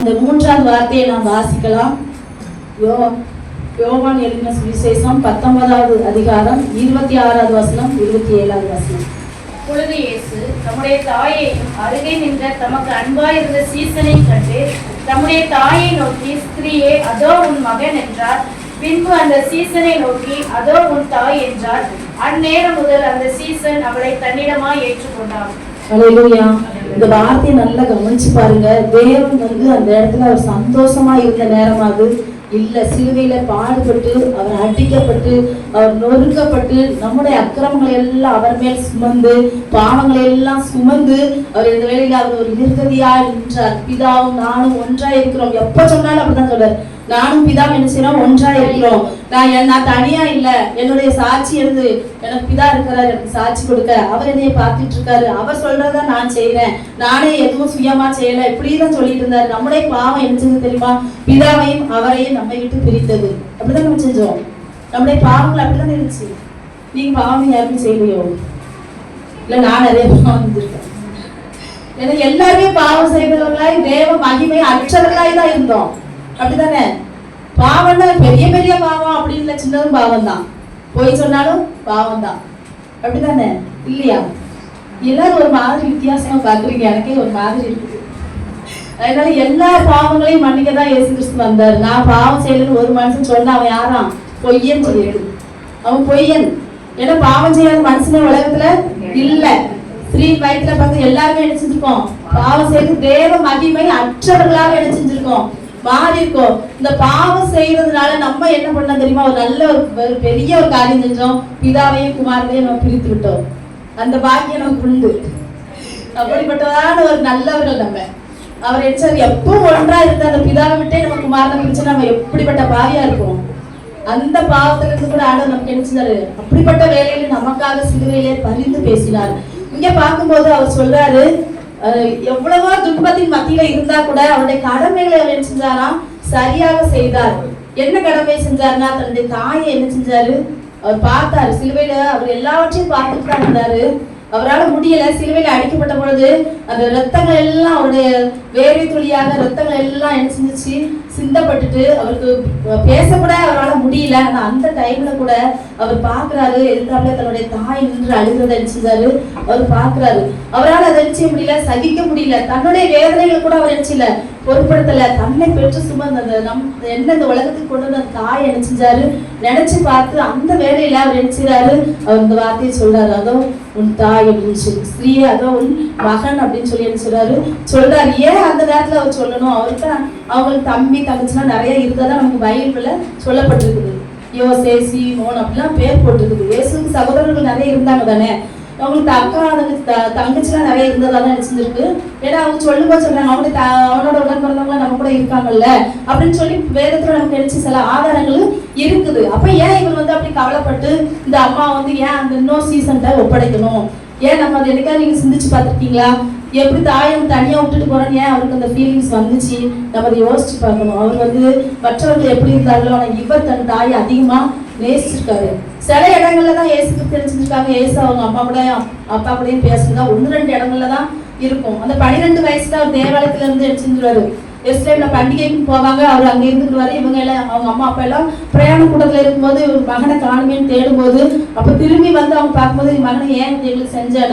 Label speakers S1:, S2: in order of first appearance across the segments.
S1: இந்த மூன்றாவது வார்த்தையை நாம் வாசிக்கலாம். யோவான் எழுதின சுவிசேஷம் 19வது அதிகாரம் 26வது வசனம் 27வது வசனம்.
S2: அப்பொழுது இயேசு தம்முடைய தாயையும் அருகே நின்ற தமக்கு அன்பாயிருந்த சீசனையும் கண்டு தம்முடைய தாயை நோக்கி, ஸ்திரீயே, அதோ உன் மகன் என்றார். பின்பு அந்த சீசனை நோக்கி, அதோ உன் தாய் என்றார். அந்நேரம் முதல் அந்த சீசன் அவளை தன்னிடமாய் ஏற்றுக்கொண்டார்.
S1: அல்லேலூயா. இந்த வார்த்தையை நல்லா கவனிச்சு பாருங்க. தேவன் அந்த இடத்துல அவர் சந்தோஷமா இருந்த நேரமாவது இல்ல, சிலுவையில பாடுபட்டு அவர் அடிக்கப்பட்டு அவர் நொறுக்கப்பட்டு நம்முடைய அக்கிரமங்களை எல்லாம் அவர் மேல் சுமந்து பாவங்களை எல்லாம் சுமந்து அவர் இந்த வேளையில அவர் ஒரு நிர்கதியா நின்றார். பிதாவும் நானும் ஒன்றா இருக்கிறோம். எப்ப சொன்னாலும் அப்படிதான் சொல்றாரு, நானும் பிதாவும் என்ன செய்யறோம், ஒன்றா இருக்கிறோம். நான் தனியா இல்ல, என்னுடைய சாட்சி எழுது, எனக்கு பிதா இருக்கிறார் எனக்கு சாட்சி கொடுக்க. அவர் என்னைய பார்த்துட்டு இருக்காரு, அவர் சொல்றதா நான் செய்யறேன், நானே எதுவும் சுயமா செய்யல, இப்படிதான் சொல்லிட்டு இருந்தாரு. நம்முடைய பாவம் என்ன செஞ்சது தெரியுமா? பிதாவையும் அவரையும் நம்மை விட்டு பிரித்தது. அப்படிதான் நம்ம செஞ்சோம். நம்முடைய பாவங்கள் அப்படிதான் இருந்துச்சு. நீங்க பாவம் யாருக்கும் செய்யலையோ? இல்ல, நான் நிறைய பாவம் இருந்திருக்கேன். ஏன்னா எல்லாருமே பாவம் செய்தவர்களாய் தேவ மகிமை அற்றவர்களாய் தான் இருந்தோம். அப்படித்தானே? பாவம்னா பெரிய பெரிய பாவம் அப்படின்னு இல்ல, சின்னதும் பாவம் தான். போய் சொன்னாலும் பாவம் தான். அப்படித்தானே? இல்லையா? எல்லாரும் ஒரு மாதிரி வித்தியாசமா பாக்குறீங்க, எனக்கே ஒரு மாதிரி இருக்குது. அதனால எல்லா பாவங்களையும் மன்னிக்க தான் இயேசு கிறிஸ்து வந்தாரு. நான் பாவம் செய்யலன்னு ஒரு மனுஷன் சொன்னா அவன் யாராம்? பொய்யன் சொல்லிடு. அவன் பொய்யன். ஏன்னா பாவம் செய்யாத மனுஷனே உலகத்துல இல்ல. ஸ்ரீ வயிற்றுல பார்த்து எல்லாருமே என்ன செஞ்சிருக்கோம்? பாவம் செய்து தேவ மகிமை அற்றவர்களாக என்ன செஞ்சிருக்கோம்? மாறி இருக்கோம். இந்த பாவம் செய்யறதுனால நம்ம என்ன பண்ண தெரியுமா? ஒரு நல்ல ஒரு பெரிய ஒரு காரியம் செஞ்சோம். பிதாவையும் குமாரனையும் நம்ம பிரித்து விட்டோம். அந்த பாக்கியம் நமக்கு உண்டு. அப்படிப்பட்டதான ஒரு நல்லவர்கள் நம்ம. அவர் என்ன எப்பவும் ஒன்றா இருந்த அந்த பிதாவை விட்டே நம்ம குமாரனை பிரிச்சு நம்ம எப்படிப்பட்ட பாவியா இருப்போம். அந்த பாவத்துல இருந்து கூட ஆண்டவர் நமக்கு என்ன செஞ்சாரு? அப்படிப்பட்ட வேலையில நமக்காக சிலுவையிலே பரிந்து பேசினார். இங்க பார்க்கும்போது அவர் சொல்றாரு, எவ்வளவோ துன்பத்தின் மத்தியில இருந்தா கூட அவருடைய கடமைகளை அவர் என்ன செஞ்சாராம்? சரியாக செய்தார். என்ன கடமை செஞ்சாருன்னா, தன்னுடைய தாயை என்ன செஞ்சாரு? அவர் பார்த்தாரு. சிலுவையில அவர் எல்லாவற்றையும் பார்த்துட்டு தான் இருந்தாரு. அவரால் முடியல. சிலுவையில அடிக்கப்பட்ட பொழுது அந்த ரத்தங்கள் எல்லாம் அவருடைய வேர்வை துளியாக ரத்தங்கள் எல்லாம் என்ன செஞ்சிச்சு? சிந்தப்பட்டுட்டு அவருக்கு பேசக்கூட அவரால் முடியல. ஆனா அந்த டைம்ல கூட அவர் பாக்குறாரு, எதிர்த்தாப்புல தன்னுடைய தாய் நின்று அழுகிறத என்ன செஞ்சாரு? அவர் பாக்குறாரு. அவரால் அதை என்ன செய்ய முடியல, சகிக்க முடியல. தன்னுடைய வேதனைகளை கூட அவர் என்ன செய்யல, பொருட்படுத்தல. தன்னை பெற்று சுமந்த என்ன இந்த உலகத்துக்கு கொண்டு வந்த தாய் என்ன செஞ்சாரு? நினைச்சு பார்த்து அந்த வேலையில அவர் என்ன செய்யறாரு? அவர் இந்த வார்த்தையை சொல்றாரு, அதோ உன் தாய் அப்படின்னு சொல்லி, ஸ்திரீயே அதோ உன் மகன் அப்படின்னு சொல்லி என்ன சொல்றாரு. ஏன் அந்த நேரத்துல அவர் சொல்லணும்? அவருக்கு அவங்களுக்கு தம்பி தங்கச்சிலாம் நிறைய இருந்ததான் நமக்கு பைபிள்ல சொல்லப்பட்டிருக்குது. யோசே, சீமோன் அப்படிலாம் பேர் போட்டிருக்குது. இயேசுக்கு சகோதரர்கள் நிறைய இருந்தாங்க தானே. அவங்களுக்கு அக்கா தங்கச்சிலாம் நிறைய இருந்ததா தான் நினைச்சிருக்கு. ஏன்னா அவங்க சொல்லும்போது சொல்றாங்க, அவனோட உடன் பிறந்தவங்க நம்ம கூட இருக்காங்கல்ல அப்படின்னு சொல்லி வேதத்துல நமக்கு நினைச்சு சில ஆதாரங்கள் இருக்குது. அப்ப ஏன் இவர் அப்படி கவலைப்பட்டு இந்த அம்மா ஏன் அந்த இன்னொரு சீசன்ட்ட ஒப்படைக்கணும்? ஏன் நம்ம அதை என்னைக்காவது நீங்க சிந்திச்சு பார்த்துருக்கீங்களா? எப்படி தாயம் தனியா விட்டுட்டு போறோன்னு ஏன் அவருக்கு அந்த ஃபீலிங்ஸ் வந்துச்சு? நம்ம அதை யோசிச்சு பார்க்கணும். அவர் மற்றவர்கள் எப்படி இருந்தார்களோ, ஆனா இவர் தன் தாயை அதிகமா நேசிச்சிருக்காரு. சில இடங்கள்ல தான் இயேசுக்கு தெரிஞ்சிருக்காங்க. இயேசு அவங்க அப்பா கூடயும் பேசுறதா 1-2 இடங்கள்ல தான் இருக்கும். அந்த 12 வயசுல அவர் தேவாலயத்துல இருந்து எடுத்துருவாரு. எஸ்லேம்ல பண்டிகைக்கு போவாங்க. அவர் அங்க இருந்துருவாரு. இவங்க எல்லாம் அவங்க அம்மா அப்பா எல்லாம் பிரயாண கூட்டத்துல இருக்கும்போது இவர் மகனை காணுமேன்னு தேடும்போது, அப்ப திரும்பி அவங்க பார்க்கும்போது, மகனை ஏன் எங்களுக்கு செஞ்ச,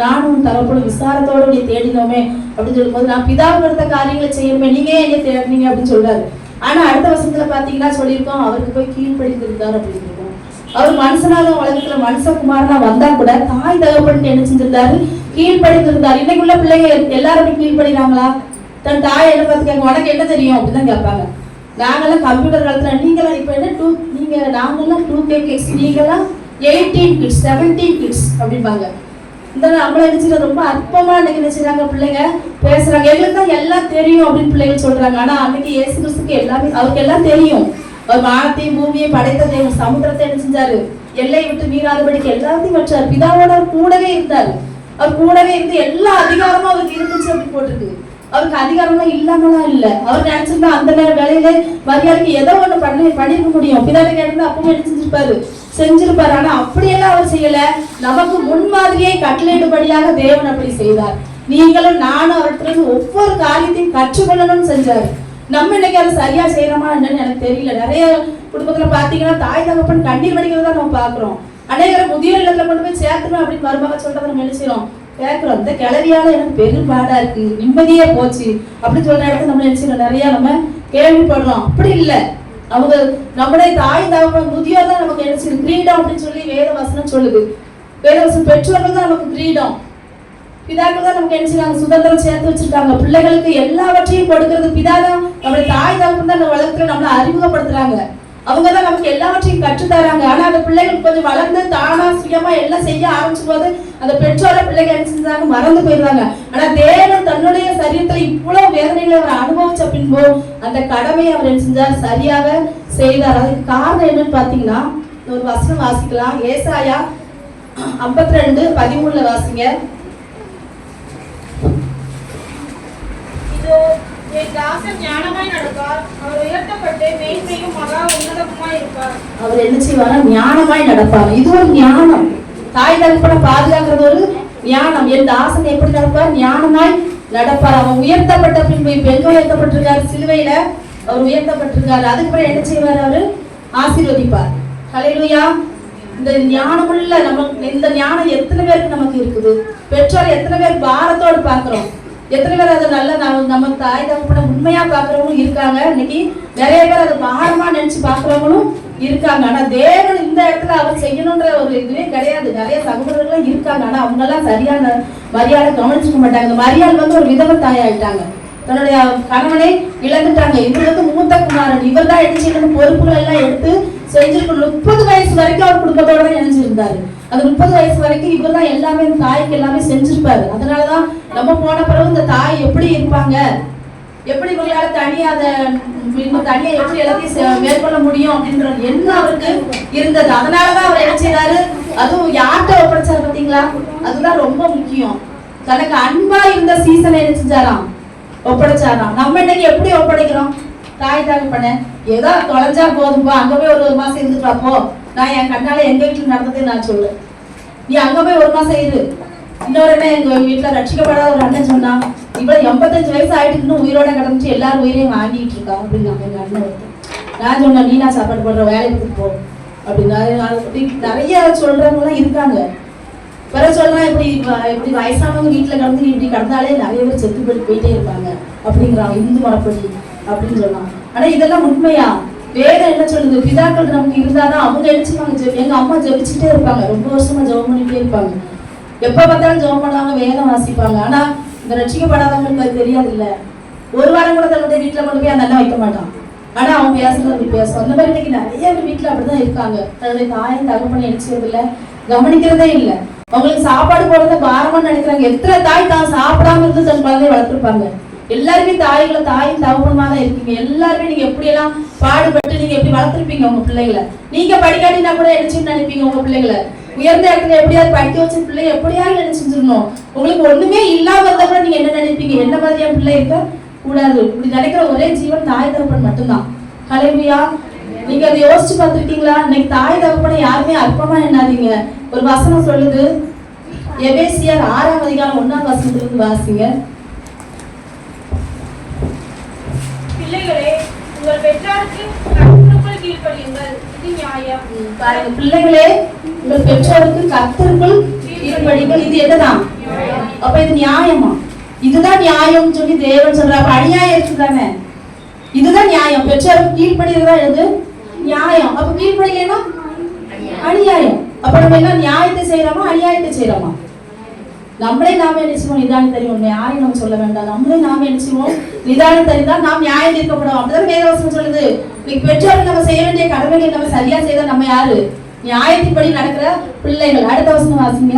S1: நானும் தரப்போட விசாரத்தோட நீ தேடினோமே அப்படின்னு சொல்லும்போது, நான் பிதாவுக்கு எடுத்த காரியங்களை செய்யணுமே, நீங்க ஏன் என்ன தேடினீங்க அப்படின்னு சொல்றாரு. ஆனா அடுத்த வருஷத்துல பாத்தீங்கன்னா சொல்லியிருக்கோம், அவருக்கு போய் கீழ்படிந்திருந்தார் அப்படின்னு இருக்கும். அவர் மனுஷனாக உலகத்துல மனுஷகுமாரனா வந்தா கூட தாய் தகப்பன் என்ன செஞ்சிருந்தாரு? கீழ்படிந்திருந்தார். இன்னைக்கு உள்ள பிள்ளைங்க எல்லாரும் கீழ்படுறாங்களா? தன் தாய் என்ன பார்த்து கேட்க, உனக்கு என்ன தெரியும் அப்படிதான் கேட்பாங்க. நாங்கெல்லாம் கம்ப்யூட்டர் காலத்துல, நீங்களாம் இப்ப என்ன நாங்கெல்லாம் 2K kids, நீங்கெல்லாம் 18 kids 17 kids அப்படின்பாங்க. இந்த நம்மள நினைச்சு ரொம்ப அற்பமா இன்னைக்கு நினைச்சாங்க பிள்ளைங்க பேசுறாங்க. எங்களுக்கு தான் எல்லாம் தெரியும் அப்படின்னு பிள்ளைங்க சொல்றாங்க. ஆனா அன்னைக்கு இயேசு கிறிஸ்துக்கு எல்லாமே அவருக்கு எல்லாம் தெரியும். அவர் வானத்தையும் பூமியையும் படைத்த தேவன், சமுத்திரத்தை என்ன செஞ்சாரு? எல்லை விட்டு மீறாதபடிக்கு எல்லாத்தையும் வச்சார். பிதாவோட கூடவே இருந்தாரு. அவர் கூடவே இருந்து எல்லா அதிகாரமும் அவருக்கு இருந்துச்சு அப்படி போட்டிருக்கு. அவருக்கு அதிகாரமா இல்லாமலாம் இல்ல. அவர் நினைச்சிருந்தா அந்த நேரம் வேலையில மரியாதைக்கு ஏதோ ஒண்ணு பண்ணிருக்க முடியும். பிதாவை கேட்டு அப்பவும் என்ன செஞ்சிருப்பாரு. ஆனா அப்படியெல்லாம் அவர் செய்யல. நமக்கு முன்மாதிரியை கட்டளையிடும்படியாக தேவன் அப்படி செய்தார். நீங்களும் நானும் அவர்கிட்ட ஒவ்வொரு காரியத்தையும் கற்றுக்கொள்ளணும்னு செஞ்சாரு. நம்ம இன்னைக்கு அதை சரியா செய்யறோமா என்னன்னு எனக்கு தெரியல. நிறைய குடும்பத்துல பாத்தீங்கன்னா தாய் தகப்பன் கண்ணீர் வடிக்கிறதா நம்ம பாக்குறோம். அநேகரை முதியோர் இல்லத்துல கொண்டு போய் சேர்த்துணும் அப்படின்னு மருமக சொல்றதை நம்ம என்ன செய்யறோம், கேட்கிறோம். இந்த கிளவியால எனக்கு பெரும் பாடா இருக்கு, நிம்மதியே போச்சு அப்படின்னு சொல்ற இடத்துல நம்ம என்ன செய்யறோம், நிறைய நம்ம கேள்விப்படுறோம். அப்படி இல்லை, அவங்க நம்முடைய தாய் தகப்பன் முதியோர் தான் நமக்கு என்ன செய்யுது, கிரீடம் அப்படின்னு சொல்லி வேத வசனம் சொல்லுது. வேத வசனம் பெற்றோர்கள் தான் நமக்கு கிரீடம், பிதாக்கள் தான் நமக்கு என்ன செய்யறாங்க, சுதந்திரம் சேர்த்து வச்சிருக்காங்க. பிள்ளைகளுக்கு எல்லாவற்றையும் கொடுக்கறது பிதாதான், நம்மளுடைய தாய் தகப்பன் தான் நம்ம வளர்க்கிற நம்மளை அறிமுகப்படுத்துறாங்க. அவங்கதான் நமக்கு எல்லாவற்றையும் கற்றுத்தராங்க. ஆனா அந்த பிள்ளைகள் கொஞ்சம் வளர்ந்து தானா சுயமா எல்லாம் செய்ய ஆரம்பிச்சும் போது அந்த பெற்றோர பிள்ளைகள் என்ன செஞ்சாங்க, மறந்து போயிடுறாங்க. ஆனா தேவன் தன்னுடைய சரீரத்துல இவ்வளவு வேதனைகளை அவர் அனுபவிச்ச பின்பு அந்த கடமையை அவர் என்ன செஞ்சார், சரியாக செய்தார். அதுக்கு காரணம் என்னன்னு பாத்தீங்கன்னா, ஒரு வசனம் வாசிக்கலாம். ஏசாயா 52:13 வாசிங்க.
S2: என் தாசன் ஞானமாய் நடப்பார், அவர் உயர்த்தப்பட்டு மேன்மையும் மகா உன்னதமாய் இருப்பார்.
S1: அவர் என்ன செய்வாரா, ஞானமாய் நடப்பார். இது ஒரு ஞானம். தாய் தகப்பனை பாதுகாக்கிறது ஒரு ஞானம். என் தாசன் எப்படி நடப்பார், ஞானமாய் நடப்பார். அவன் உயர்த்தப்பட்ட பின்பு இப்ப எங்க உயர்த்தப்பட்டிருக்காரு, சிலுவையில அவர் உயர்த்தப்பட்டிருக்காரு. அதுக்கப்புறம் என்ன செய்வார், அவரு ஆசீர்வதிப்பார். ஹல்லேலூயா. இந்த ஞானமுள்ள நமக்கு, இந்த ஞானம் எத்தனை பேருக்கு நமக்கு இருக்குது? பெற்றோர் எத்தனை பேர் பாரத்தோடு பாக்குறோம், எத்தனை பேர் அதை நல்ல நம்ம தாய் தகப்பனை உண்மையா பாக்குறவங்களும் இருக்காங்க. இன்னைக்கு நிறைய பேர் அதை பாரமா நினைச்சு பாக்குறவங்களும் இருக்காங்க. ஆனா தேவன் இந்த இடத்துல அவர் செய்யணும்ன்ற ஒரு இதுவே கிடையாது. நிறைய சகோதரர்களும் இருக்காங்க, ஆனா அவங்க எல்லாம் சரியான மரியாதை கவனிச்சுக்க மாட்டாங்க. மரியாதை ஒரு விதவ தாய் ஆயிட்டாங்க, தன்னுடைய கணவனை இழந்துட்டாங்க. இவர் மூத்த குமாரன், இவர் தான் எடுத்து பொறுப்புகள் எல்லாம் எடுத்து செஞ்சிருக்கணும். 30 வயசு வரைக்கும் அவர் குடும்பத்தோட தான் இணைஞ்சிருந்தாரு. அது 30 வயசு வரைக்கும் இவர் தான் எல்லாமே தாய்க்கு எல்லாமே செஞ்சிருப்பாரு. அதனாலதான் நம்ம போன பிறகு இந்த தாய் எப்படி இருப்பாங்க, எப்படி இவங்களால தனியா எப்படி எல்லாத்தையும் மேற்கொள்ள முடியும் அப்படின்ற எண்ணம் அவருக்கு இருந்தது. அதனாலதான் அவர் என்ன செய்யறாரு, அதுவும் யார்கிட்ட ஒப்படைச்சாரு பாத்தீங்களா, அதுதான் ரொம்ப முக்கியம். தனக்கு அன்பா இருந்த சீசனை என்ன செஞ்சாராம், ஒப்படைச்சாராம். நம்ம இன்னைக்கு எப்படி ஒப்படைக்கிறோம், தாய் தகப்பன ஏதோ தொலைஞ்சா போதும்பா, அங்க போய் ஒரு மாசம் இருந்துட்டு வாப்போ, நான் என் கண்ணால எங்க வீட்டுல நடந்ததே நான் சொல்லு, நீ அங்க போய் ஒரு மாசம் இரு. இன்னொரு என்ன, எங்க வீட்டுல ரட்சிக்கப்படாத ஒரு அண்ணன் சொன்னா, இவ்வளவு 85 வயசு ஆயிட்டு இன்னும் உயிரோட கிடந்துட்டு எல்லாரும் உயிரையும் வாங்கிட்டு இருக்கா அப்படின்னு எங்க அண்ணன் ஒருத்தர். நான் சொன்னேன், நீ நான் சாப்பாடு போடுற வேலைக்கு போ அப்படின்னு. நிறைய சொல்றவங்க எல்லாம் இருக்காங்க. பிற சொல்றேன், இப்படி வயசானவங்க வீட்டுல கிடந்து இப்படி கிடந்தாலே நிறைய பேர் செத்து போயிட்டே இருப்பாங்க அப்படிங்கிறாங்க, இந்து மரப்படி அப்படின்னு சொன்னாங்க. ஆனா இதெல்லாம் உண்மையா? வேதம் என்ன சொல்லுது, பிதாக்கள் நமக்கு இருந்தாதான் அவங்க எழுச்சிப்பாங்க. எங்க அம்மா ஜெபிச்சுட்டே இருப்பாங்க, ரொம்ப வருஷமா ஜெபம் பண்ணிட்டே இருப்பாங்க, எப்ப பார்த்தாலும் ஜெபம் பண்ணுவாங்க, வேதம் வாசிப்பாங்க. ஆனா இந்த ரட்சிக்கப்படாதவங்களுக்கு அது தெரியாது இல்ல. ஒரு வாரம் கூட தன்னுடைய வீட்டுல கொண்டு போய் அந்த அண்ணன் வைக்க மாட்டான், ஆனா அவங்க பேசுறது பேசும். அந்த மாதிரி இன்னைக்கு நிறைய பேர் வீட்டுல அப்படிதான் இருக்காங்க, தன்னுடைய தாயும் தகப்பனை எழுச்சியது இல்ல, கவனிக்கிறதே இல்லை. அவங்களுக்கு சாப்பாடு போடுறத பாரமா நினைக்கிறாங்க. எத்தனை தாய் தான் சாப்பிடாம இருந்து தன் குழந்தைய வளர்த்துருப்பாங்க. எல்லாருமே தாய்களை தாயும் தகப்பனுமா தான் இருக்கீங்க. எல்லாருமே நீங்க எப்படி எல்லாம் பாடுபட்டு நீங்க எப்படி வளர்த்துருப்பீங்க உங்க பிள்ளைகளை. நீங்க படிக்காட்டினா கூட நினைச்சுன்னு நினைப்பீங்க உங்க பிள்ளைகளை. உயர்ந்த இடத்துல எப்படியாவது படிக்க வச்ச பிள்ளைங்க எப்படியாவது நினைச்சிருந்துடணும். உங்களுக்கு ஒண்ணுமே இல்லாம இருந்தா கூட நீங்க என்ன நினைப்பீங்க, என்ன மாதிரியான பிள்ளை இருக்க கூடாது. இப்படி நினைக்கிற ஒரே ஜீவன் தாய் தகப்பன் மட்டும்தான். ஹல்லேலூயா. நீங்க அதை யோசிச்சு பார்த்துருக்கீங்களா? இன்னைக்கு தாய் தகப்பனை யாருமே அற்பமா எண்ணாதீங்க. ஒரு வசனம் சொல்லுது, எபேசியர் 6ஆம் அதிகாரம் 1ஆம் வசனத்திலிருந்து வாசிங்க.
S2: பிள்ளைகளே, உங்கள் பெற்றோருக்கு கர்த்தருக்குள் கீழ்ப்படியுங்கள், இது நியாயம்.
S1: பாருங்க, பிள்ளைகளே உங்கள் பெற்றோருக்கு கர்த்தருக்குள் கீழ்ப்படியுங்கள், இது என்னதான்? அப்ப இது நியாயமா? இதுதான் நியாயம் சொல்லி தேவன் சொல்றாரு. அநியாயம் இருக்குதானே? இதுதான் நியாயம். பெற்றோருக்கு கீழ்ப்படிறதா எது நியாயம். அப்ப கீழ்ப்படியலைன்னா அநியாயம். அப்ப நம்ம என்ன நியாயத்தை செய்யறோமா அநியாயத்தை செய்யறோமா? நம்மளே நாம என்ன செய்வோம், நிதானம் தெரியும். யாரையும் நம்ம சொல்ல வேண்டாம். நம்மளே நாம என்ன செய்வோம், நிதானம் தெரிந்தால் நாம் நியாயம் தீர்க்கப்படும். அப்படிதான் வேதவசனம் சொல்லுது. இன்னைக்கு பெற்றோர்கள் நம்ம செய்ய வேண்டிய கடமைகளை நம்ம சரியா செய்தா நம்ம யாரு? நியாயத்தின்படி நடக்கிற பிள்ளைகள். அடுத்த வசனம் வாசிங்க.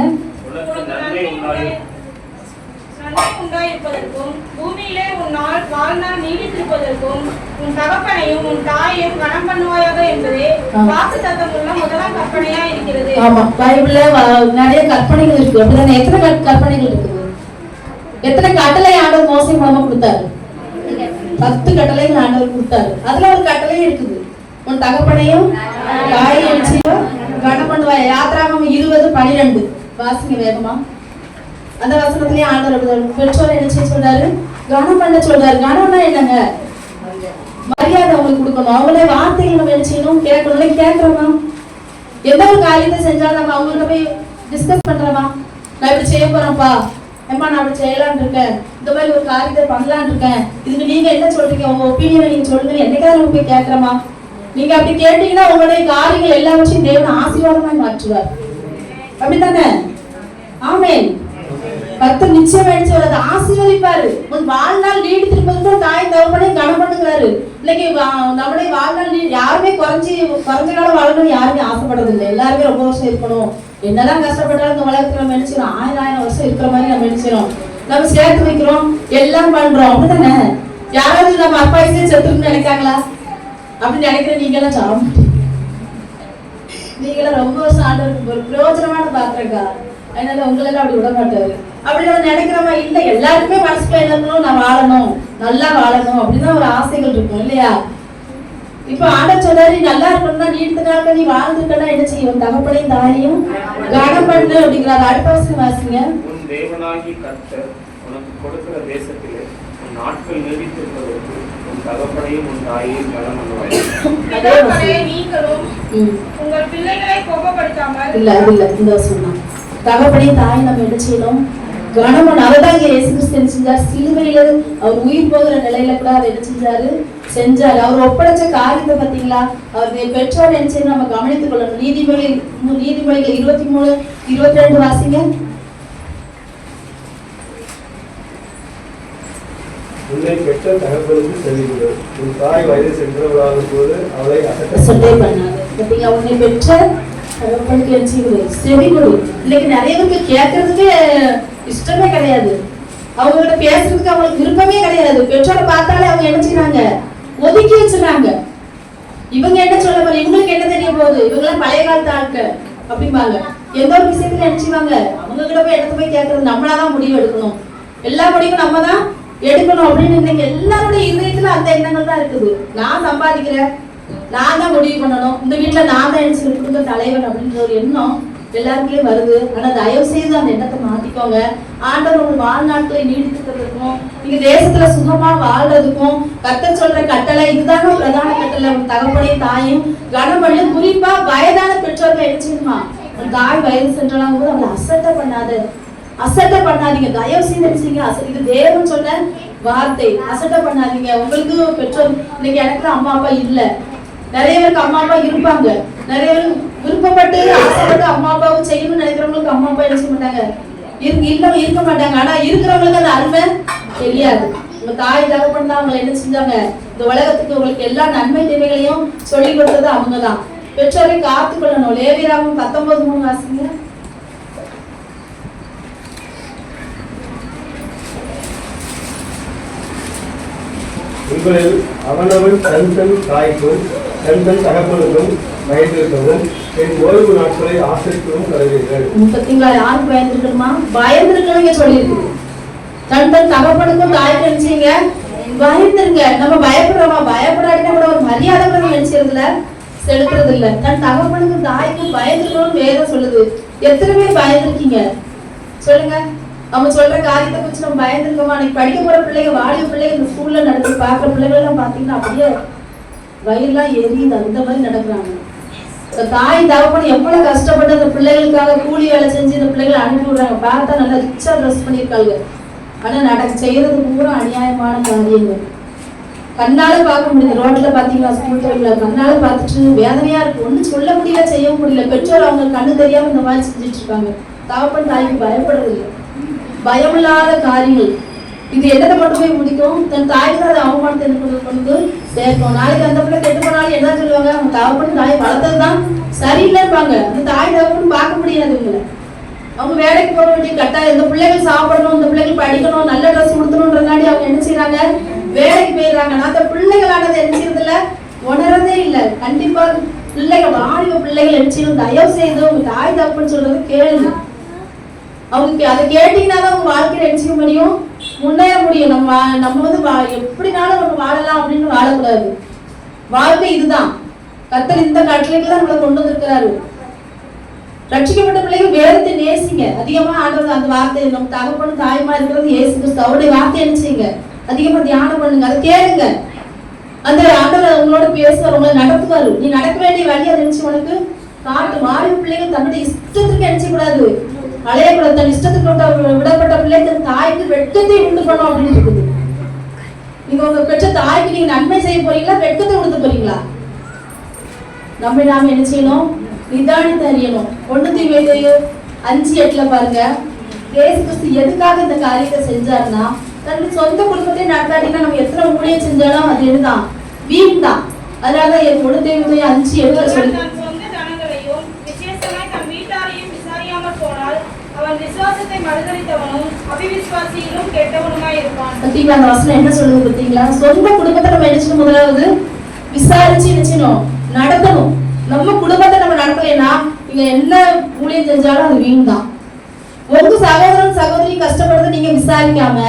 S2: உண்டாயிருப்பதற்கும் பூமியிலே உன் வாழ்நாள் நீடித்திருப்பதற்கும் உன் தகப்பனையும் உன் தாயையும் கனம் பண்ணுவாயாக என்பதே வாக்குத்தத்தம் உள்ள முதலாம் கற்பனையா இருக்கிறது.
S1: ஆமா, பைபிள்ல நிறைய கற்பனைகள் இருக்கு. அப்படிதானே? எத்தனை கற்பனைகள் இருக்குது? எத்தனை கட்டளை ஆண்டவர் மோசே மூலமா கொடுத்தாரு? 10 கட்டளைகள் ஆண்டவர் கொடுத்தாரு. அதுல ஒரு கட்டளை இருக்குது, உன் தகப்பனையும் தாயையும் கனம் பண்ணுவாய். யாத்திராகமம் 20:12 வாசிங்க வேகமா. அந்த வசனத்திலேயே ஆண்டவர் பெற்றோர் என்ன செய்ய சொல்றாரு? கனம் பண்ண சொல்றாரு. கனம்னா என்னங்க? மரியாதை அவங்களுக்கு கொடுக்கணும். அவங்களே வார்த்தைகள் நம்ம என்ன செய்யணும்? கேட்கணும். கேட்கறோமா? எந்த ஒரு காரியத்தை செஞ்சாலும் நம்ம அவங்கள்ட்ட போய் டிஸ்கஸ் பண்றோமா? நான் இப்படி செய்ய போறேன்ப்பா, ஏமா நான் அப்படி செய்யலான் இருக்கேன், இந்த மாதிரி ஒரு காரியத்தை பண்ணலான் இருக்கேன், இதுக்கு நீங்க என்ன சொல்றீங்க, உங்க ஒப்பீனியனை நீங்க சொல்லுங்க, என்னைக்காவது நம்ம போய் கேட்கறோமா? நீங்க அப்படி கேட்டீங்கன்னா உங்களுடைய காரியங்கள் எல்லாவற்றையும் தேவன் ஆசீர்வாதமாய் மாற்றுவார். அப்படித்தானே? ஆமென். கர்த்தர் நிச்சயம் எடுத்து அதை ஆசீர்வதிப்பாரு. உன் வாழ்நாள் நீடித்திருப்பதற்கும் தாய் தகப்பனை கனம் பண்ணுகிறாரு. இன்னைக்கு நம்முடைய வாழ்நாள் யாருமே குறைஞ்ச காலம் வாழணும்னு யாருமே ஆசைப்படுறது இல்லை. எல்லாருமே ரொம்ப வருஷம் இருக்கணும். என்னதான் கஷ்டப்பட்டாலும் இந்த உலகத்துல நம்ம நினைச்சிடும் 1000 வருஷம் இருக்கிற மாதிரி நம்ம நினைச்சிடும். நம்ம சேர்த்து வைக்கிறோம், எல்லாம் பண்றோம். அப்படித்தானே? யாராவது நம்ம அப்பா வயசே செத்துருன்னு நினைக்காங்களா? அப்படின்னு நினைக்கிற நீங்க எல்லாம் சாக மாட்டீங்க. நீங்க எல்லாம் ரொம்ப வருஷம் ஆண்டவருக்கு ஒரு பிரயோஜனமான பாக்குறக்கா. அதனால உங்களெல்லாம் அப்படி விட மாட்டாரு. அப்படி நம்ம நினைக்கிறோமா? இல்ல, எல்லாருக்குமே மனசுல என்ன இருக்கணும்? நான் வாழணும், நல்லா வாழணும் அப்படின்னு ஒரு ஆசைகள் இருக்கும் இல்லையா? இப்ப ஆண்டவர் சொல்றாரு, நீ நல்லா இருக்கணும்னா நீண்ட நாட்கள் நீ வாழ்ந்துட்டா என்ன செய்யும்? தகப்பனையும் தாயையும் கனம் பண்ணு அப்படிங்கிறாரு. அடுத்த வசனம் வாசிங்க.
S3: உன் தேவனாகிய கர்த்தர் உனக்கு கொடுக்கிற தேசத்திலே உன் நாட்கள் நீடித்திருப்பதற்கு உன் தகப்பனையும் உன் தாயையும் கனம் பண்ணுவாய்.
S2: நீங்களும் உங்கள் பிள்ளைகளை கோபப்படுத்தாமல்.
S1: இல்ல இந்த வசனம் தான். தகப்பனையும் தாயை நம்ம என்ன செய்யணும்? கனமன். அவர்தான் இங்க இயேசு கிறிஸ்து என்ன செஞ்சார்? சிலுவையில அவர் உயிர் போகிற நிலையில கூட அவர் என்ன செஞ்சாரு. அவர் ஒப்படைச்ச காரியத்தை பாத்தீங்களா? அவருடைய பெற்றோர் என்ன செய்யணும்? நம்ம கவனித்துக் கொள்ளணும். நீதிமொழிகள் 23:22 வாசிங்க.
S4: உன்னை பெற்ற தகப்பனுக்கு செவிகொடு, உன் தாய் வயது சென்றவளாகும் போது அவளை
S1: அசட்டை பண்ணாது. பாத்தீங்களா? உன்னை பெற்ற தகப்பனுக்கு என்ன செய்வது? செவிகொடு. இன்னைக்கு நிறைய பேருக்கு கேட்கறதுக்கு இஷ்டமே கிடையாது. அவங்க கிட்ட பேசுறதுக்கு அவங்களுக்கு விருப்பமே கிடையாது. பெற்றோரை பார்த்தாலே அவங்க என்ன செய்யறாங்க? ஒதுக்கி வச்சிருக்காங்க. இவங்க என்ன சொல்ல போற? இவங்களுக்கு என்ன தெரிய போகுது? இவங்க எல்லாம் பழைய காலத்து ஆட்கள் அப்படிம்பாங்க. எந்த ஒரு விஷயத்துல நினைச்சுவாங்க அவங்க கிட்ட போய் எடுத்து போய் கேட்கறது நம்மளாதான் முடிவு எடுக்கணும். எல்லா முடிவும் நம்ம தான் எடுக்கணும் அப்படின்னு இன்னைக்கு எல்லாருடைய இதயத்துல அந்த எண்ணங்கள் தான் இருக்குது. நான் சம்பாதிக்கிறேன், நான் தான் முடிவு பண்ணணும், இந்த வீட்டுல நான் தான் என்ன குடும்ப தலைவன் அப்படின்ற ஒரு எண்ணம் எல்லாருக்குள்ளயும் வருது. ஆனா தயவு செய்து அந்த எண்ணத்தை மாத்திக்கோங்க. ஆண்டவர் உங்க வாழ்நாட்களை நீடித்துக்கிறதுக்கும் நீங்க தேசத்துல சுகமா வாழ்றதுக்கும் கர்த்தர் சொல்ற கட்டளை இதுதான பிரதான கட்டளை. உங்க தகப்பனையும் தாயும் கனம் பண்ணு. குறிப்பா வயதான பெற்றோர்களை என்ன செய்யணுமா? உங்க தாய் வயது சென்றாலும் போது அவங்களை அசட்டை பண்ணாதீங்க. தயவு செய்து நினைச்சீங்க. இது தேவன் சொன்ன வார்த்தை. அசட்டை பண்ணாதீங்க. உங்களுக்கு பெற்றோர் இன்னைக்கு எனக்கு அம்மா அப்பா இல்ல. நிறைய பேருக்கு அம்மா அப்பா இருப்பாங்க. நிறைய பேர் விருப்பப்பட்டு ஆசைப்பட்டு அம்மா அப்பாவும் செய்யணும்னு நினைக்கிறவங்களுக்கு அம்மா அப்பா என்ன செய்ய மாட்டாங்க? இருக்க மாட்டாங்க. ஆனா இருக்கிறவங்களுக்கு அந்த அருமை தெரியாது. உங்க தாய் தகப்பன் தான் அவங்களை என்ன செஞ்சாங்க? இந்த உலகத்துக்கு உங்களுக்கு எல்லா நன்மை தேவைகளையும் சொல்லி கொடுத்தது அவங்கதான். பெற்றோரை காத்து கொள்ளணும். லேவியராகமம் 19:3 வாசிங்க.
S4: உங்களில் அவனவன் தன் தாய்க்கும் தன் தகப்பனுக்கும் பயந்திருக்கவும் என் ஓய்வு நாட்களை ஆசிரியக்கவும் கருவீர்கள்.
S1: பாத்தீங்களா? யாருக்கு பயந்துருக்கணுமா? பயந்துருக்கணும் சொல்லியிருக்கு. தன் தகப்பனுக்கும் தாய்க்கு நினைச்சீங்க பயந்துருங்க. நம்ம பயப்படுறோமா? பயப்படாட்டினா கூட ஒரு மரியாதை கூட நினைச்சிருதுல செலுத்துறது இல்ல. தன் தகப்பனுக்கும் தாய்க்கும் பயந்துருக்கணும்னு வேதம் சொல்லுது. எத்தனை பேர் பயந்துருக்கீங்க சொல்லுங்க. அவங்க சொல்ற காரியத்தை குறிச்சு நம்ம பயந்துருக்கோமா? அன்னைக்கு படிக்க போற பிள்ளைங்க, வாலிப பிள்ளைங்க, இந்த ஸ்கூல்ல நடந்து பாக்குற பிள்ளைகள் எல்லாம் பாத்தீங்கன்னா அப்படியே வயிறுலாம் எரியுது. அந்த மாதிரி நடக்கிறாங்க. தாய் தகப்பன் எவ்வளவு கஷ்டப்பட்டு அந்த பிள்ளைகளுக்காக கூலி வேலை செஞ்சு இந்த பிள்ளைகளை அனுப்பி விடுறாங்க. பார்த்தா நல்லா ரிச்சா ட்ரெஸ் பண்ணியிருக்காங்க. ஆனா செய்யறது பூரா அநியாயமான காரியங்கள். கண்ணால பார்க்க முடியுது. ரோட்ல பாத்தீங்களா? ஸ்கூல் டைம்ல கண்ணால பார்த்துட்டு வேதனையா இருக்கு. ஒன்னும் சொல்ல முடியல, செய்யவும் முடியல. பெற்றோர் அவங்க கண்ணு தெரியாம இந்த மாதிரி செஞ்சுட்டு இருக்காங்க. தகப்பன் தாய்க்கு பயப்படுறது இல்லை. பயமில்லாத காரியங்கள். இது என்னத்தை மட்டும் போய் முடிக்கும்? தன் தாய்க்கு அதை அவமானத்தை கொண்டு சேர்க்கும். நாளைக்கு அந்த பிள்ளை கெட்டு போனாலும் என்ன சொல்லுவாங்க? அவங்க தகப்பன் தாய் வளர்த்ததுதான் சரியில்லைப்பாங்க. அந்த தாய் தகப்பன் பார்க்க முடியாது. இவங்களை அவங்க வேலைக்கு போக வேண்டிய கட்டாயம். இந்த பிள்ளைகள் சாப்பிடணும், இந்த பிள்ளைகள் படிக்கணும், நல்ல ட்ரெஸ் கொடுத்தணும்ன்றங்காண்டி அவங்க என்ன செய்யறாங்க? வேலைக்கு போயிடுறாங்க. அந்த பிள்ளைகளானது என்ன செய்யறதில்ல, உணரதே இல்லை. கண்டிப்பா பிள்ளைகள், வாலிப பிள்ளைகள் என்ன செய்யணும்? தயவு செய்து உங்க தாய் தகப்பன் சொல்றது கேளுங்க. அவங்க அதை கேட்டீங்கன்னா தான் உங்க வாழ்க்கையில என்ன செய்ய முடியும்? முன்னேற முடியும். நம்ம வந்து எப்படினாலும் நம்ம வாழலாம் அப்படின்னு வாழக்கூடாது. வாழ்க்கை இதுதான். கர்த்தர் இந்த கட்டளைக்கு தான் நம்மளை கொண்டு வந்திருக்கிறாரு. ரட்சிக்கப்பட்ட பிள்ளைகள் வேதத்தை நேசிங்க. அதிகமா ஆண்டவர் அந்த வார்த்தை நம்ம தகப்பனும் தாயுமா இருக்கிறது இயேசு கிறிஸ்து அவருடைய வார்த்தை நினைச்சீங்க. அதிகமா தியானம் பண்ணுங்க, அதை கேளுங்க. அந்த ஆண்டவர் உங்களோட பேசுவார், உங்களை நடத்துவாரு. நீ நடக்க வேண்டிய வழி அதை நினைச்சு உனக்கு காட்டு. வாலிப பிள்ளைகள் தன்னுடைய இஷ்டத்துக்கு நினைச்ச கூடாது, அலையக்கூடாது. தன் இஷ்டத்துக்கு விடப்பட்ட பிள்ளை தன் தாய்க்கு வெட்கத்தை உண்டு பண்ணும் அப்படின்னு இருக்குது. நீங்க உங்க பெற்ற தாய்க்கு நீங்க நன்மை செய்ய போறீங்களா, வெட்கத்தை கொடுத்து போறீங்களா? நம்ம நாம என்ன செய்யணும், நிதானித்து அறியணும். 1 தீமோத்தேயு 5:8 பாருங்க, இயேசு கிறிஸ்து எதுக்காக இந்த காரியத்தை செஞ்சாருன்னா, தன்னுடைய சொந்த குடும்பத்தை நடத்தாட்டினா நம்ம எத்தனை ஊழியம் செஞ்சாலும் அது என்னதான், வீண் தான். அதனால 1 தீமோத்தேயு 5:8 சொல்லி பாத்தீங்களா, அந்த வசனம் என்ன சொல்லுது பாத்தீங்களா? சொந்த குடும்பத்தை நம்ம என்ன முதலாவது விசாரிச்சு நினைச்சணும், நடத்தணும். நம்ம குடும்பத்தை நம்ம நடத்தலைன்னா நீங்க என்ன ஊழியம் செஞ்சாலும் அது வீண் தான். உங்க சகோதரன் சகோதரி கஷ்டப்படுறத நீங்க விசாரிக்காம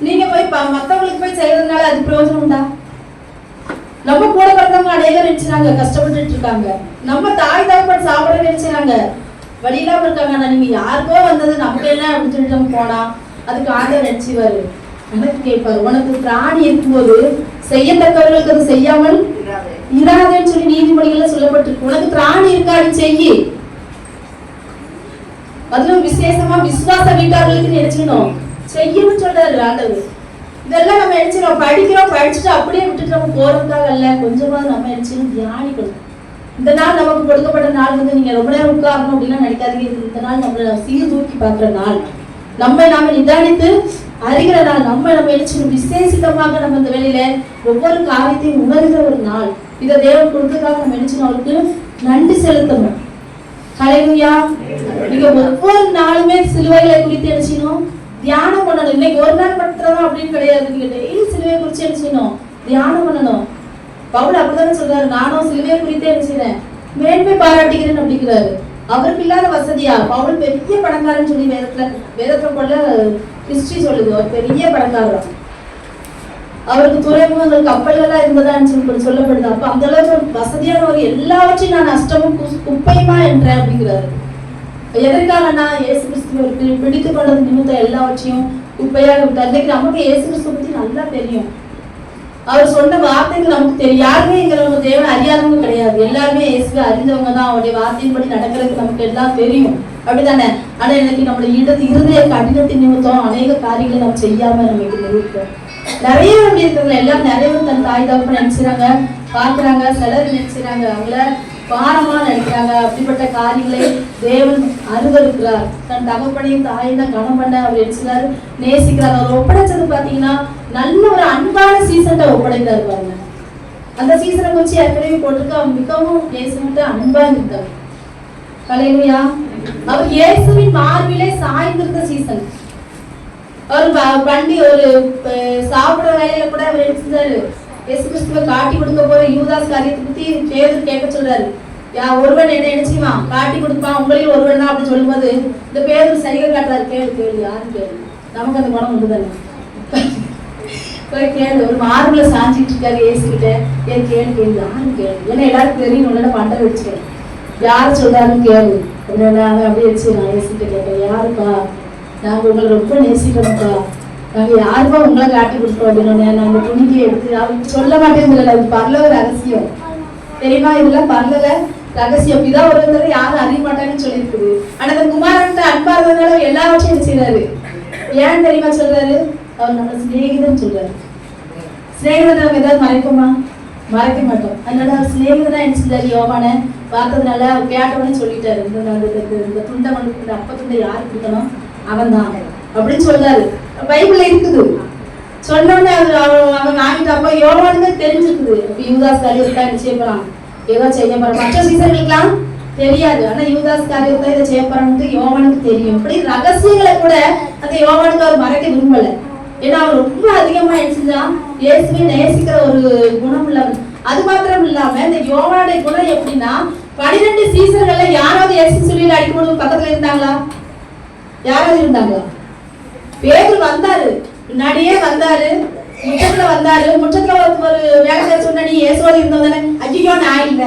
S1: நீங்க போய் மத்தவங்களுக்கு போய் செய்யறதுனால அது பிரயோஜனம் உண்டா? நம்ம கூட பிறந்தவங்க அநேகர் நினைச்சாங்க கஷ்டப்பட்டு இருக்காங்க. நம்ம தாய் தகப்பன் சாப்பிட நினைச்சாங்க வழியில்லாம இருக்காங்க. ஆனா நீங்க யாருக்கோ வந்தது நமக்கு என்ன அப்படின்னு சொல்லிட்டு நம்ம போனா அதுக்கு ஆண்டவர் நினைச்சுவாரு, எனக்கு கேட்பாரு, உனக்கு பிராணி இருக்கும்போது செய்யத்தக்கவர்களுக்கு அது செய்யாமல் இராதேன்னு சொல்லி நீதிமொழிகள்ல சொல்லப்பட்டிருக்கு. உனக்கு பிராணி இருக்கா, நீ செய்யி. அதுவும் விசேஷமா விசுவாச வீட்டார்களுக்கு நினைச்சுக்கணும் செய்யணும்னு சொல்றாரு ஆண்டவர். இதெல்லாம் நம்ம நினைச்சிடும் படிக்கிறோம், படிச்சுட்டு அப்படியே விட்டுட்டு நம்ம போறதுக்காக இல்ல, கொஞ்சமாவது நம்ம நினைச்சுக்கணும், தியானிக்கணும். இந்த நாள் நமக்கு கொடுக்கப்பட்ட நாள் வந்து நீங்க ரொம்ப நேரம் உட்காரணும் அப்படின்னா நினைக்காதீங்க. இந்த நாள் நம்மள சீர்தூக்கி பார்க்கிற நாள், நம்ம நாம நிதானித்து அறிகிற நாள், நம்ம நினைச்சு விசேஷிதமாக நம்ம இந்த வேலையில ஒவ்வொரு காரியத்தையும் உணர்கிற ஒரு நாள். இதை தேவன் கொடுத்ததுக்காக நம்ம நினைச்சு அவருக்கு நன்றி செலுத்தணும். ஹல்லேலூயா. நீங்க ஒவ்வொரு நாளுமே சிலுவைகளை குறித்து நினைச்சணும், தியானம் பண்ணணும். இன்னைக்கு ஒரு நாள் மட்டும்தான் அப்படின்னு கிடையாது, நீங்க டெய்லி சிலுவையை குறிச்சு நினைச்சணும், தியானம் பண்ணணும். பவுல் அப்படித்தானே சொல்றாரு, நானும் சிலுவையை குறித்தே நினைச்சேன் மேன்மை பாராட்டுகிறேன் அப்படிங்கிறாரு. அவருக்கு இல்லாத வசதியா? பவுல் பெரிய பணக்காரன்னு சொல்லி வேதத்துல கொள்ள ஹிஸ்டரி சொல்லுது, அவர் பெரிய பணக்காரர். அவருக்கு துறைமுகங்கள் கப்பல்கள்லாம் இருந்ததான்னு சொல்லப்படுது. அப்ப அந்த அளவுக்கு வசதியானவர். எல்லாவற்றையும் நான் நஷ்டமும் குப்பையுமா என்றேன் அப்படிங்கிறாரு. எதற்காகனா இயேசு கிறிஸ்துவருக்கு பிடித்து கொண்டது நிமித்தம் எல்லாவற்றையும் குப்பையாக விட்டார். நமக்கு இயேசு கிறிஸ்துவ பத்தி நல்லா தெரியும். அவர் சொன்ன வார்த்தைகள் நமக்கு தெரியும். யாருமே இங்க நம்ம தேவன் அறியாதவங்க கிடையாது, எல்லாருமே இயேசுவை அறிந்தவங்க தான். அவருடைய வார்த்தையின்படி நடக்கிறதுக்கு நமக்கு எல்லாம் தெரியும், அப்படித்தானே? ஆனா இன்னைக்கு நம்மளுடைய இருதய கடினத்தின் நிமித்தம் அநேக காரியங்களை நம்ம செய்யாம நமக்கு நிறுத்தோம். நிறைய அப்படி இருக்கிறவங்க எல்லாம் நிறைய தன் தாய் தகப்பன் நினைச்சுறாங்க, பாக்குறாங்க, சிலர் நினைச்சுறாங்க, அவங்கள பாரமா நினைக்கிறாங்க. அப்படிப்பட்ட காரியங்களை தேவன் அருவருக்கிறார். தன் தகப்பனையும் தாயும் தான் கனம் பண்ண அவர் நினைச்சாரு, நேசிக்கிறார். அவர் ஒப்படைச்சது பாத்தீங்கன்னா நல்ல ஒரு அன்பான சீசன்ட்ட ஒப்படைத்தாரு பாருங்க. அந்த சீசனை குறிச்சு ஏற்கனவே போட்டிருக்கு. அவர் மிகவும் இயேசுகிட்ட அன்பா இருந்தார். ஹல்லேலூயா. அவர் இயேசுவின் மார்பிலே சாய்ந்திருந்த சீசன். அவர் பண்டி ஒரு சாப்பிட வேலையில கூட அவர் எடுத்துட்டாரு. இயேசு கிறிஸ்துவை காட்டி கொடுக்க போற யூதாஸ் காரியத்தை பத்தி பேதுரு கேட்க சொல்றாரு. ஒருவன் என்ன நினைச்சுமா காட்டி கொடுப்பான், உங்களையும் ஒருவன் தான் அப்படின்னு சொல்லும்போது இந்த பேதுரு சைகை காட்டுறாரு, கேளு கேளு, யாரும் கேளு, நமக்கு அந்த குணம் உண்டு தானே, போய் கேளு. ஒரு மார்பில சாஞ்சிட்டு இருக்காரு இயேசு கிட்ட, ஏன் கேளு கேளு, யாரும் கேளு, ஏன்னா எல்லாருக்கும் தெரியும், உன்னோட பண்ட வச்சுக்கிறேன், யாரு சொல்றாருன்னு கேளு. அப்படியே வச்சு நான் இயேசு கிட்ட கேட்டேன், யாருப்பா, நாங்க உங்களை ரொம்ப நேசிக்கிறோம்ப்பா, நாங்க யாருப்பா உங்களை காட்டி கொடுத்தோம் அப்படின்னு. நாங்க துணிக்கி எடுத்து அவருக்கு சொல்ல மாட்டேன்னு, அது பரலோக ரகசியம் தெரியுமா? இதெல்லாம் பரலோக ரகசியம். இதான் ஒரு தடவை யாரும் அறிய மாட்டாங்கன்னு சொல்லியிருக்குது. ஆனா அந்த குமாரன்ட்ட அன்பா இருந்ததுனால எல்லாவற்றையும் செய்யறாரு. ஏன் தெரியுமா சொல்றாரு? அவர் நம்ம சிநேகிதன் சொல்றாரு. சிநேகிதன் நம்ம ஏதாவது மறைப்போமா? மறைக்க மாட்டோம். அதனால அவர் சிநேகிதனா என்ன செஞ்சாரு? யோவான பார்த்ததுனால அவர் கேட்டவனே சொல்லிட்டாரு, இந்த துண்டை வந்து இந்த அப்ப துண்டை யாரு கொடுக்கணும், அவன் தான் அப்படின்னு சொல்றாரு. பைபிள்ல இருக்குது. சொன்னோடனே அவன் வாங்கிட்டப்போ யோவானுமே தெரிஞ்சுக்குது. இப்ப யூதாஸ் காரியத்தை என்ன செய்ய போறான், ஏதோ செய்ய போறான். மற்ற சீசர்களுக்கெல்லாம் தெரியாது, ஆனா யூதாஸ் காரியத்தை இதை செய்ய போறான்னு யோவானுக்கு தெரியும். இப்படி ரகசியங்களை கூட அந்த யோவானுக்கு அவர் மறைக்க விரும்பல. ஏன்னா அவர் ரொம்ப அதிகமா செஞ்சான், இயேசுவை நேசிக்கிற ஒரு குணம் உள்ளவர். அது மாத்திரம் இல்லாம இந்த யோவானுடைய குணம் எப்படின்னா, 12 சீசர்கள்ல யாராவது இயேசு சிலுவையில் அடிக்கும்போது பக்கத்துல இருந்தாங்களா? யாராவது இருந்தாங்களா? பேதுரு வந்தாரு, முன்னாடியே வந்தாரு, முற்றத்துல வந்தாரு. முற்றத்துல ஒரு வேலை சொன்ன நீ இயேசுவோடு இருந்தவங்க ஐயோ நான் இல்ல,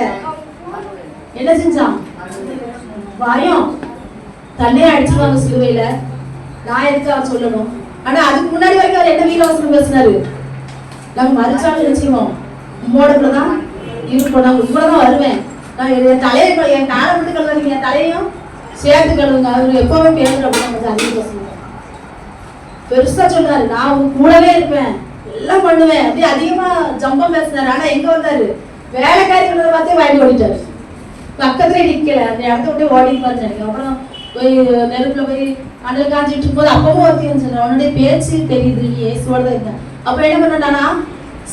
S1: என்ன செஞ்சான்? பயம். தன்னையே அடிச்சிருவாங்க சிலுவையில. நான் எதுக்கு அவர் சொல்லணும்? ஆனா அதுக்கு முன்னாடி வரைக்கும் அவர் என்ன வீரவசனம் பேசினாரு? நம்ம மறுச்சாலும் நிச்சயம் உம்மோடதான் இருப்போம், நான் உங்களதான் வருவேன், நான் என் தலையை என் காலை மட்டும் கழுவாதீங்க, என் தலையும் சேர்த்து கழுவுங்க. அவரு எப்பவுமே பேசுற அப்படின்னு அறிவு பெருசா சொல்றாரு, நான் உங்க கூடவே இருப்பேன், எல்லாம் பண்ணுவேன், அப்படியே அதிகமா ஜம்பம் பேசினாரு. ஆனா எங்க வந்தாரு? வேலைக்காரிகளை பார்த்தே வாங்கி ஓடிட்டாரு. பக்கத்துல நிக்கல, அந்த இடத்த விட்டு ஓடிப்பாரு நினைக்கிறேன். அப்புறம் போய் நெருப்புல போய் அண்ணல் காஞ்சிட்டு இருக்கும்போது அப்பவும் ஒருத்தி வந்து அவனுடைய பேச்சு தெரியுது, இயேசுவோட தான் இருந்தேன். அப்ப என்ன பண்ணானா?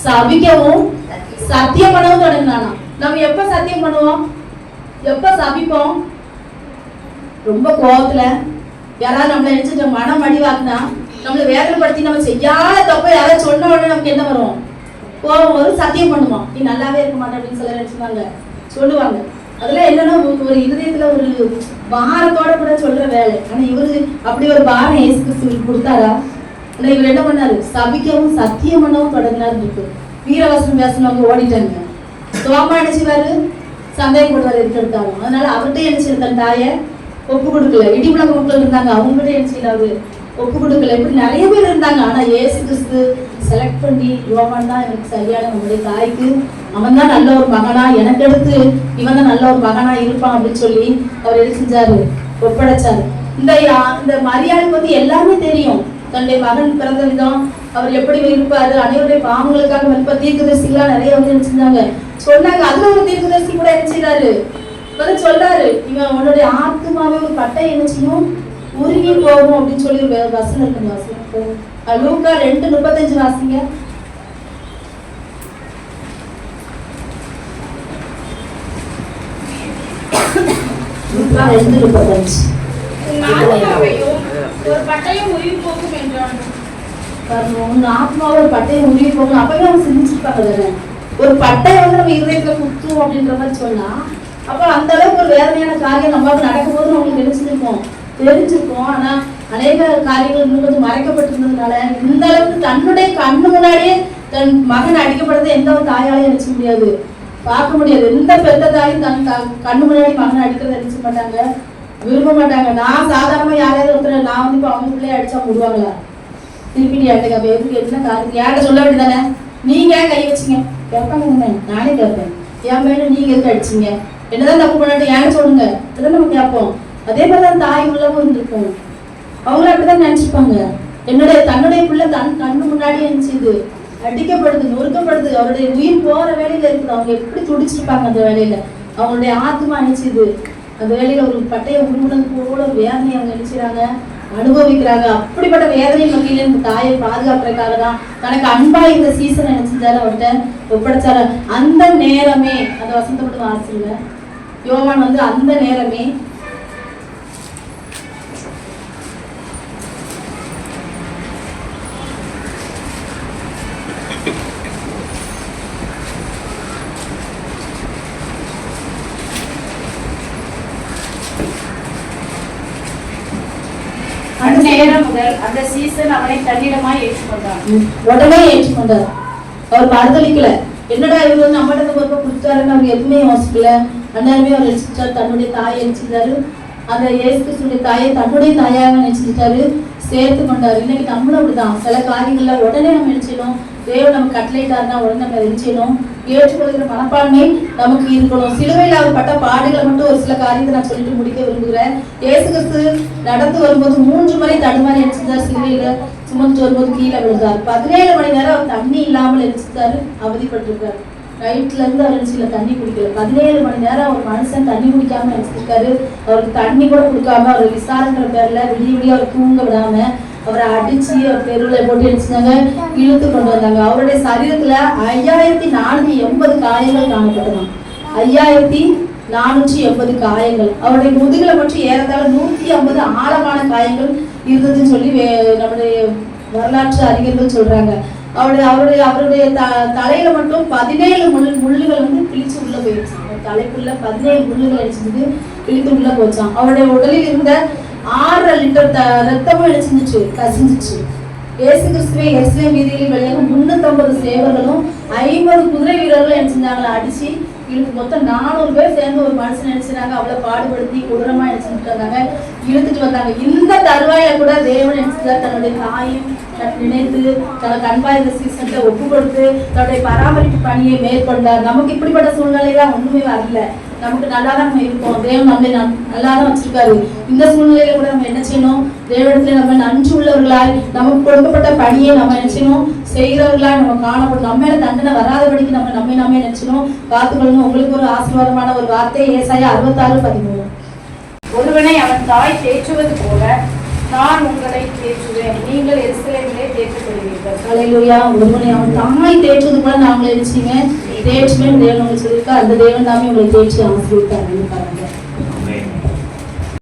S1: சபிக்கவும் சத்தியம் பண்ணவும் தொடங்கினானா. நம்ம எப்ப சத்தியம் பண்ணுவோம்? எப்ப சபிப்போம்? ரொம்ப கோபத்துல யாராவது நம்மளை நினைச்சிட்டு மனம் அடிவாக்குனா, நம்மளை வேதனைப்படுத்தி நம்ம செய்யாத தப்ப யாராவது சொன்ன உடனே நமக்கு என்ன வரும்? கோபம் வரும். சத்தியம் பண்ணுவோம், நீ நல்லாவே இருக்க மாட்டேன் அப்படின்னு சொல்ல நினைச்சுவாங்க, சொல்லுவாங்க. அதுல என்னன்னா ஒரு இருதயத்துல ஒரு பாரத்தோட கூட சொல்ற வேலை. ஆனா இவரு அப்படி ஒரு பாரம் இயேசு கிறிஸ்து கொடுத்தாரா? ஆனா இவர் என்ன பண்ணாரு? சபிக்கவும் சத்தியம் பண்ணவும் தொடங்கினாரு இருக்கு. வீரவசனம் பேசினவங்க ஓடிட்டாங்க. தோமா என்ன செய்வாரு? சந்தேகப்படுவாரு எடுத்தாலும். அதனால அவர்கிட்ட என்ன செய்ய தன் தாய ஒப்பு கொடுக்கல. இடிமுழக்க மக்கள் இருந்தாங்க, அவங்ககிட்ட என்ன செய்யல அவரு ஒப்பு கொடுக்கல. இப்படி நிறைய பேர் இருந்தாங்க. ஆனா இயேசு கிறிஸ்து செலக்ட் பண்ணி யோவான் தான் எனக்கு சரியான நம்முடைய தாய்க்கு அவன் தான் நல்ல ஒரு மகனா, எனக்கு எடுத்து இவன் தான் நல்ல ஒரு மகனா இருப்பான் அப்படின்னு சொல்லி அவர் என்ன செஞ்சாரு? ஒப்படைச்சாரு. இந்த மரியாதைக்கு வந்து எல்லாமே தெரியும். தன்னுடைய மகன் பிறந்த விதம், அவர் எப்படி இருப்பாரு, அனைவருடைய பாவங்களுக்காக மதிப்பா தீர்க்கதரிசிகளா நிறைய வந்து என்ன செஞ்சாங்க சொன்னாங்க. அதுல ஒரு தீர்க்கதரிசி கூட என்ன செய்யறாரு? சொல்றாரு, இவன் உன்னுடைய ஆத்மாவே ஒரு பட்டை என்ன செய்யும்? உருகி போகும் அப்படின்னு சொல்லி ஒரு வசனம் இருக்கு. வசனம் லூக்கா 2:35 வாசிங்க. லூக்கா 2:35.
S2: ஒரு பட்டயம் உருகி போகும் என்றான்.
S1: உங்க ஆத்மாவை ஒரு பட்டையை உருகி போகும். அப்பவே அவங்க சிந்திச்சிருப்பாங்க தானே, ஒரு பட்டையை வந்து நம்ம இருதயத்துல குத்தும் அப்படின்ற மாதிரி சொன்னா, அப்ப அந்த அளவுக்கு ஒரு வேதனையான காரியம் நம்மளுக்கு நடக்கும் போது நம்மளுக்கு நினைச்சிருக்கோம், தெரிஞ்சிருக்கோம். ஆனா அநேக காரியங்கள் இன்னும் கொஞ்சம் மறைக்கப்பட்டிருந்ததுனால இந்த அளவுக்கு தன்னுடைய கண்ணு முன்னாடியே தன் மகன் அடிக்கப்படுறதை எந்த ஒரு தாயாலையும் நினைச்ச முடியாது, பார்க்க முடியாது. எந்த பெத்த தாயும் தன் கண்ணு முன்னாடி மகன் அடிக்கிறத நினைச்ச மாட்டாங்க, விரும்ப மாட்டாங்க. நான் சாதாரணமா யாராவது ஒருத்தர் நான் வந்து இப்ப அவங்க பிள்ளைய அடிச்சா விடுவாங்களா? திருப்பி ஏட்டங்க அப்ப எதுக்கு என்ன காரணம் ஏட்ட சொல்ல வேண்டியதானே? நீங்க ஏன் கை வச்சீங்க கேட்பாங்க. நானே கேட்பேன், என் மேல நீங்க எதுக்கு அடிச்சீங்க, என்னதான் தப்பு பண்ணாட்டு ஏன்னு சொல்லுங்க, இதெல்லாம் நம்ம கேட்போம். அதே மாதிரிதான் தாய் உள்ளவும் இருந்திருக்கும். அவங்களும் அப்படிதான் நினைச்சிருப்பாங்க. தன்னுடைய பிள்ளை தன் கண்ணு முன்னாடி நினைச்சது அடிக்கப்படுது, நொறுக்கப்படுது, அவருடைய உயிர் போற வேலையில இருக்குது. அவங்க எப்படி துடிச்சிருப்பாங்க அந்த வேலையில. அவங்களுடைய ஆத்மா நினைச்சது அந்த வேலையில ஒரு பட்டையை உருமுனது போல ஒரு வேதனையை அவங்க நினைச்சாங்க, அனுபவிக்கிறாங்க. அப்படிப்பட்ட வேதனை மத்தியில இந்த தாயை பாதுகாப்புறதுக்காக தான் தனக்கு அன்பா இந்த சீசனை நினைச்சிருந்தாரு, அவர்கிட்ட ஒப்படைச்சாரு. அந்த நேரமே அந்த வசனத்தை மட்டும் வாசிங்க. யோவான் வந்து அந்த நேரமே
S2: நேரம் முதல் அந்த சீசன் அவனை தன்னிடமாய் ஏற்றுக்கொண்டான்.
S1: உடனே ஏற்றுக்கொண்டார். அவர் மறுதளிக்கல. என்னடா இவர் வந்து நம்மகிட்ட பொறுப்பை கொடுத்தாருன்னு அவர் எதுவுமே யோசிக்கல. அந்நேரமே அவர் நினைச்சிட்டாரு, தன்னுடைய தாயை நினைச்சிட்டாரு. அந்த இயேசு கிறிஸ்துவின் தாயை தன்னுடைய தாயாக நினைச்சிட்டாரு, சேர்த்து கொண்டாரு. இன்னைக்கு நம்மளும் அப்படிதான். சில காரியங்கள்ல உடனே நம்ம நினைச்சிடணும், தேவன் நம்ம கட்டளையிட்டாருன்னா உடனே நம்ம நினைச்சிடணும். ஏற்றுக்கொள்கிற மனப்பான்மை நமக்கு இருக்கணும். சிலுவையில் அவர் பட்ட பாடுகளை மட்டும் ஒரு சில காரியத்தை நான் சொல்லிட்டு முடிக்க விரும்புகிறேன். இயேசு கிறிஸ்து நடந்து வரும்போது 3 முறை தடுமாறி நினைச்சிருந்தார். சிலுவையில சுமந்து வரும்போது கீழே விழுந்தார். 17 மணி நேரம் அவர் தண்ணி இல்லாமல் நினைச்சிருந்தாரு, அவதிப்பட்டிருக்காரு. நைட்ல இருந்து அவர் நினைச்சில தண்ணி குடிக்கல. 17 மணி நேரம் ஒரு மனுஷன் தண்ணி குடிக்காம நினைச்சிருக்காரு. அவருக்கு தண்ணி கூட கொடுக்காம, அவர் விசாரங்கிற பேர்ல விடிய விடிய அவர் தூங்க விடாம அவரை அடிச்சு அவர் தெருவில் போட்டு நினைச்சாங்க, இழுத்து கொண்டு வந்தாங்க. அவருடைய சரீரத்துல 5480 காயங்கள் காணப்பட்டதாம். 5480 காயங்கள். அவருடைய முதுகுல மட்டும் ஏறத்தாழ 150 ஆழமான காயங்கள் இருந்ததுன்னு சொல்லி நம்முடைய வரலாற்று அறிஞர்கள் சொல்றாங்க. அவருடைய தலையில மட்டும் 17 முள்ளுகள் வந்து கிழிச்சு உள்ள போயிடுச்சு. தலைக்குள்ள 17 முள்ளுகள் அடிச்சிருந்து கிழித்து உள்ள போச்சான். அவருடைய உடலில் இருந்த 6 லிட்டர் ரத்தமும் அடிச்சிருந்துச்சு, கசிஞ்சிச்சு. இயேசு கிறிஸ்துவை எருசலேம் வீதிகளில் வெளியாக 350 சேவர்களும் 50 குதிரை வீரர்களும் என்ன செஞ்சாங்களா, அடிச்சு இழுத்து மொத்தம் 400 பேர் சேர்ந்து ஒரு மனுஷன் நினைச்சாங்க, அவளை பாடுபடுத்தி கொடூரமா நினைச்சுட்டு வந்தாங்க, இழுத்துட்டு வந்தாங்க. இந்த தருவாயில கூட தேவன் நினைச்சுதான் தன்னுடைய தாயும் நினைத்து தனக்கு அன்பா இந்த சீசன்ல ஒப்பு கொடுத்து தன்னுடைய பராமரிப்பு பணியை மேற்கொண்டார். நமக்கு இப்படிப்பட்ட சூழ்நிலைதான் ஒண்ணுமே வரல, நமக்கு நல்லா தான் நம்ம இருக்கோம், தேவன் நம்மளை நல்லா தான் வச்சிருக்காரு. இந்த சூழ்நிலையில கூட நம்ம என்ன செய்யணும், தேவனிடத்துல நம்ம நன்றி உள்ளவர்களாய் நமக்கு கொடுக்கப்பட்ட பணியை நம்ம என்ன செய்யணும், செய்கிறவர்களாய் நம்ம காணப்படும். நம்ம மேல தண்டனை வராதபடிக்கு நம்ம நாமே நினைச்சணும் காத்துக்கொள்ளணும். உங்களுக்கு ஒரு ஆசீர்வாதமான ஒரு வார்த்தை ஏசாயா 66:13.
S2: ஒருவனை அவன் தாய் தேற்றுவது போல நான் உங்களை தேற்றுவேன், நீங்கள் எருசலேமிலே தேற்றப்படுவீர்கள்.
S1: ஹல்லேலூயா. ஒருவனை அவன் தாய் தேற்றுவது போல நாங்களே நினைச்சீங்க தேற்றுவேன் தேவன் உங்களுக்கு சொல்லியிருக்கா. அந்த தேவன் தாமே உங்களை தேற்றி ஆசீர்வதித்தார்.